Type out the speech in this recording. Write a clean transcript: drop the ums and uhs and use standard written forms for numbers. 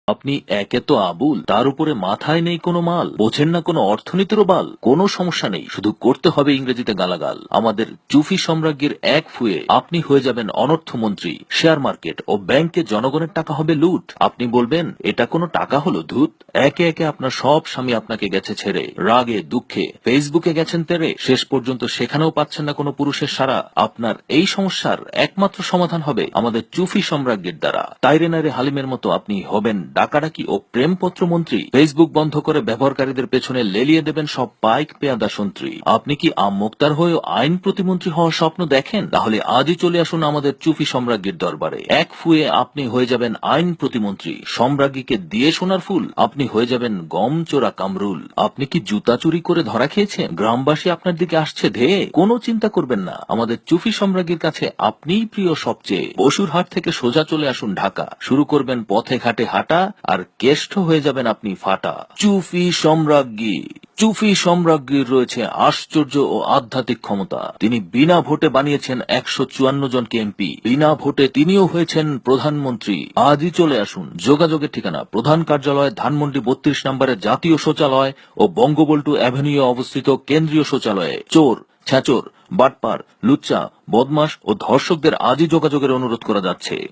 আপনি একে তো আবুল, তার উপরে মাথায় নেই কোনো মাল, বোঝেন না কোনো অর্থনীতিরও বাল। কোনো সমস্যা নেই, শুধু করতে হবে ইংরেজিতে গালাগাল। আমাদের চুফি সম্রাজ্ঞীর এক ফুয়ে আপনি হয়ে যাবেন অনর্থমন্ত্রী। শেয়ার মার্কেট ও ব্যাংকে জনগণের টাকা হবে লুট। আপনি বলবেন এটা কোনো টাকা হলো ধুত। একে একে আপনার সব স্বামী আপনাকে গেছে ছেড়ে, রাগে দুঃখে ফেসবুকে গেছেন তেরে, শেষ পর্যন্ত সেখানেও পাচ্ছেন না কোনো পুরুষের সাড়া। আপনার এই সমস্যার একমাত্র সমাধান হবে আমাদের চুফি সম্রাজ্ঞীর দ্বারা। তাইরে নাইরে হালিমের মতো আপনি হবেন ডাকাডাকি ও প্রেমপত্র মন্ত্রী। ফেসবুক বন্ধ করে ব্যবহারকারীদের পেছনে লেলিয়ে দেবেন সব পাইক পেয়াদা সন্ত্রী। আপনি কি মুক্তার হয়েও আইন প্রতিমন্ত্রী হওয়ার স্বপ্ন দেখেন? তাহলে আজই চলে আসুন আমাদের চুফি সম্রাজ্ঞীর দরবারে। এক ফুয়ে আপনি হয়ে যাবেন আইন প্রতিমন্ত্রী। সম্রাজ্ঞীকে দিয়ে সোনার ফুল আপনি হয়ে যাবেন গম চোরা কামরুল। আপনি কি জুতা চুরি করে ধরা খেয়েছেন? গ্রামবাসী আপনার দিকে আসছে ধেয়ে। কোনো চিন্তা করবেন না, আমাদের চুফি সম্রাজ্ঞীর কাছে আপনিই প্রিয় সবচেয়ে। বসুরহাট থেকে সোজা চলে আসুন ঢাকা, শুরু করবেন পথে ঘাটে হাঁটা, আর কেষ্ট হয়ে যাবেন আপনি ফাটা। চুফি সম্রাজ্ঞী। চুফি সম্রাজ্ঞীর রয়েছে আশ্চর্য ও আধ্যাত্মিক ক্ষমতা। তিনি বিনা ভোটে বানিয়েছেন 154 জনকে এমপি। বিনা ভোটে তিনিও হয়েছেন প্রধানমন্ত্রী। আজই চলে আসুন। যোগাযোগের ঠিকানা প্রধান কার্যালয়, ধানমন্ডি 32 নম্বরের জাতীয় শৌচালয় ও বঙ্গবল্টু অ্যাভিনিউ অবস্থিত কেন্দ্রীয় শৌচালয়ে। চোর, ছ্যাচোর, বাটপার, লুচ্চা, বদমাশ ও ধর্ষকদের আজই যোগাযোগের অনুরোধ করা যাচ্ছে।